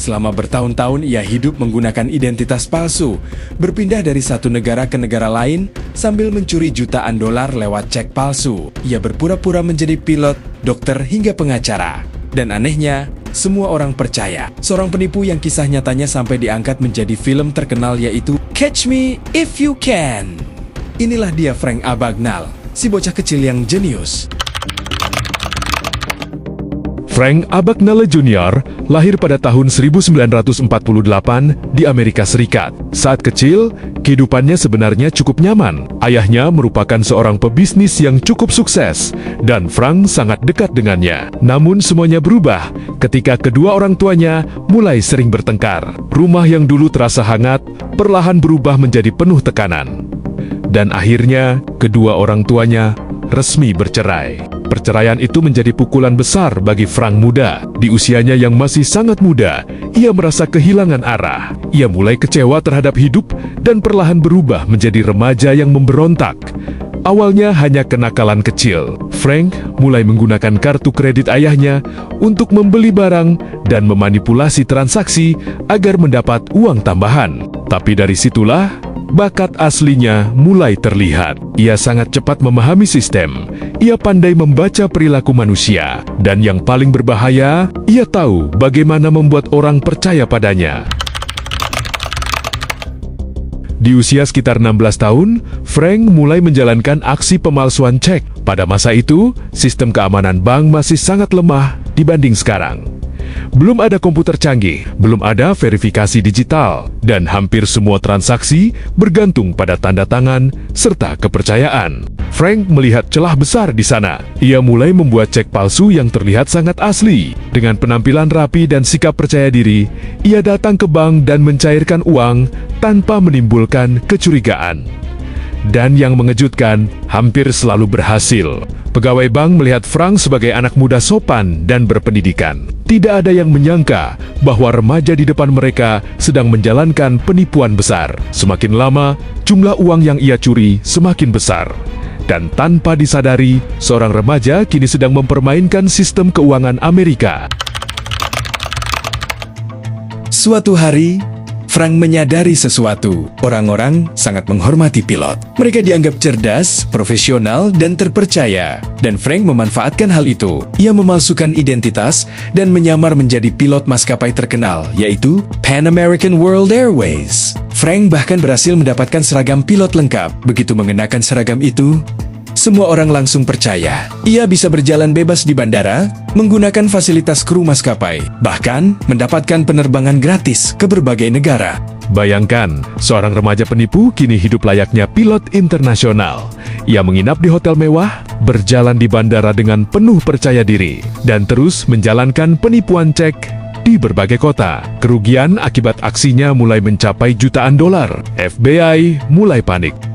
Selama bertahun-tahun ia hidup menggunakan identitas palsu, berpindah dari satu negara ke negara lain sambil mencuri jutaan dolar lewat cek palsu. Ia berpura-pura menjadi pilot, dokter hingga pengacara. Dan anehnya, semua orang percaya. Seorang penipu yang kisah nyatanya sampai diangkat menjadi film terkenal yaitu Catch Me If You Can. Inilah dia Frank Abagnale, si bocah kecil yang jenius. Frank Abagnale Jr. lahir pada tahun 1948 di Amerika Serikat. Saat kecil, kehidupannya sebenarnya cukup nyaman. Ayahnya merupakan seorang pebisnis yang cukup sukses, dan Frank sangat dekat dengannya. Namun semuanya berubah ketika kedua orang tuanya mulai sering bertengkar. Rumah yang dulu terasa hangat, perlahan berubah menjadi penuh tekanan. Dan akhirnya, kedua orang tuanya resmi bercerai. Perceraian itu menjadi pukulan besar bagi Frank muda. Di usianya yang masih sangat muda, ia merasa kehilangan arah. Ia mulai kecewa terhadap hidup dan perlahan berubah menjadi remaja yang memberontak. Awalnya hanya kenakalan kecil, Frank mulai menggunakan kartu kredit ayahnya untuk membeli barang dan memanipulasi transaksi agar mendapat uang tambahan. Tapi dari situlah bakat aslinya mulai terlihat. Ia sangat cepat memahami sistem. Ia pandai membaca perilaku manusia. Dan yang paling berbahaya, ia tahu bagaimana membuat orang percaya padanya. Di usia sekitar 16 tahun, Frank mulai menjalankan aksi pemalsuan cek. Pada masa itu, sistem keamanan bank masih sangat lemah dibanding sekarang. Belum ada komputer canggih, belum ada verifikasi digital, dan hampir semua transaksi bergantung pada tanda tangan serta kepercayaan. Frank melihat celah besar di sana. Ia mulai membuat cek palsu yang terlihat sangat asli. Dengan penampilan rapi dan sikap percaya diri, ia datang ke bank dan mencairkan uang tanpa menimbulkan kecurigaan. Dan yang mengejutkan, hampir selalu berhasil. Pegawai bank melihat Frank sebagai anak muda sopan dan berpendidikan. Tidak ada yang menyangka bahwa remaja di depan mereka sedang menjalankan penipuan besar. Semakin lama, jumlah uang yang ia curi semakin besar. Dan tanpa disadari, seorang remaja kini sedang mempermainkan sistem keuangan Amerika. Suatu hari, Frank menyadari sesuatu. Orang-orang sangat menghormati pilot. Mereka dianggap cerdas, profesional, dan terpercaya. Dan Frank memanfaatkan hal itu. Ia memalsukan identitas dan menyamar menjadi pilot maskapai terkenal, yaitu Pan American World Airways. Frank bahkan berhasil mendapatkan seragam pilot lengkap. Begitu mengenakan seragam itu, semua orang langsung percaya. Ia bisa berjalan bebas di bandara, menggunakan fasilitas kru maskapai, bahkan mendapatkan penerbangan gratis ke berbagai negara. Bayangkan, seorang remaja penipu kini hidup layaknya pilot internasional. Ia menginap di hotel mewah, berjalan di bandara dengan penuh percaya diri, dan terus menjalankan penipuan cek di berbagai kota. Kerugian akibat aksinya mulai mencapai jutaan dolar. FBI mulai panik.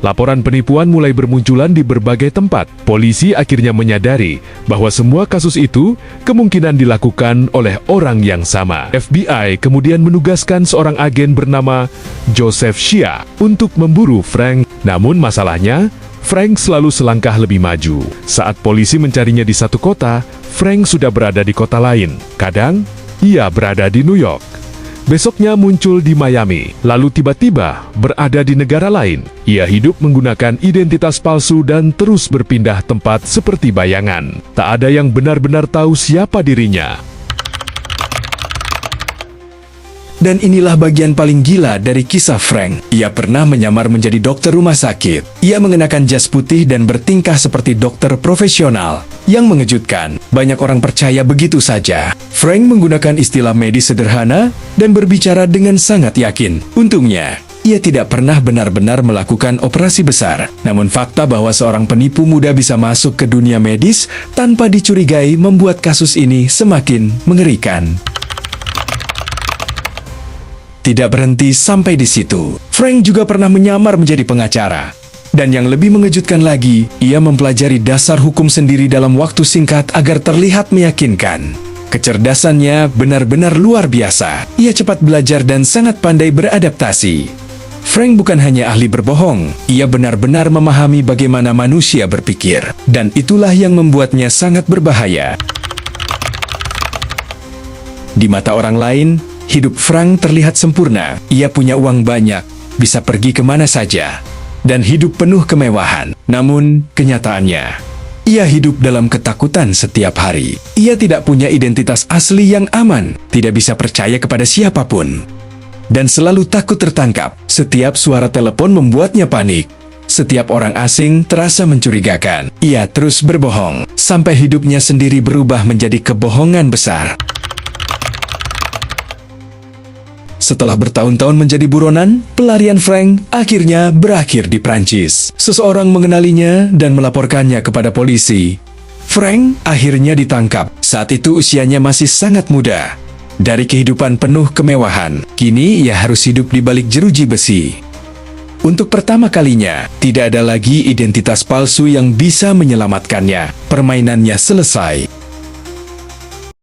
Laporan penipuan mulai bermunculan di berbagai tempat. Polisi akhirnya menyadari bahwa semua kasus itu kemungkinan dilakukan oleh orang yang sama. FBI kemudian menugaskan seorang agen bernama Joseph Shia untuk memburu Frank. Namun masalahnya, Frank selalu selangkah lebih maju. Saat polisi mencarinya di satu kota, Frank sudah berada di kota lain. Kadang, ia berada di New York. Besoknya muncul di Miami, lalu tiba-tiba berada di negara lain. Ia hidup menggunakan identitas palsu dan terus berpindah tempat seperti bayangan. Tak ada yang benar-benar tahu siapa dirinya. Dan inilah bagian paling gila dari kisah Frank. Ia pernah menyamar menjadi dokter rumah sakit. Ia mengenakan jas putih dan bertingkah seperti dokter profesional. Yang mengejutkan, banyak orang percaya begitu saja. Frank menggunakan istilah medis sederhana dan berbicara dengan sangat yakin. Untungnya, ia tidak pernah benar-benar melakukan operasi besar. Namun fakta bahwa seorang penipu muda bisa masuk ke dunia medis tanpa dicurigai membuat kasus ini semakin mengerikan. Tidak berhenti sampai di situ. Frank juga pernah menyamar menjadi pengacara. Dan yang lebih mengejutkan lagi, ia mempelajari dasar hukum sendiri dalam waktu singkat agar terlihat meyakinkan. Kecerdasannya benar-benar luar biasa. Ia cepat belajar dan sangat pandai beradaptasi. Frank bukan hanya ahli berbohong, ia benar-benar memahami bagaimana manusia berpikir. Dan itulah yang membuatnya sangat berbahaya. Di mata orang lain, hidup Frank terlihat sempurna. Ia punya uang banyak, bisa pergi kemana saja, dan hidup penuh kemewahan. Namun, kenyataannya, ia hidup dalam ketakutan setiap hari. Ia tidak punya identitas asli yang aman, tidak bisa percaya kepada siapapun, dan selalu takut tertangkap. Setiap suara telepon membuatnya panik. Setiap orang asing terasa mencurigakan. Ia terus berbohong, sampai hidupnya sendiri berubah menjadi kebohongan besar. Setelah bertahun-tahun menjadi buronan, pelarian Frank akhirnya berakhir di Prancis. Seseorang mengenalinya dan melaporkannya kepada polisi. Frank akhirnya ditangkap. Saat itu usianya masih sangat muda. Dari kehidupan penuh kemewahan, kini ia harus hidup di balik jeruji besi. Untuk pertama kalinya, tidak ada lagi identitas palsu yang bisa menyelamatkannya. Permainannya selesai.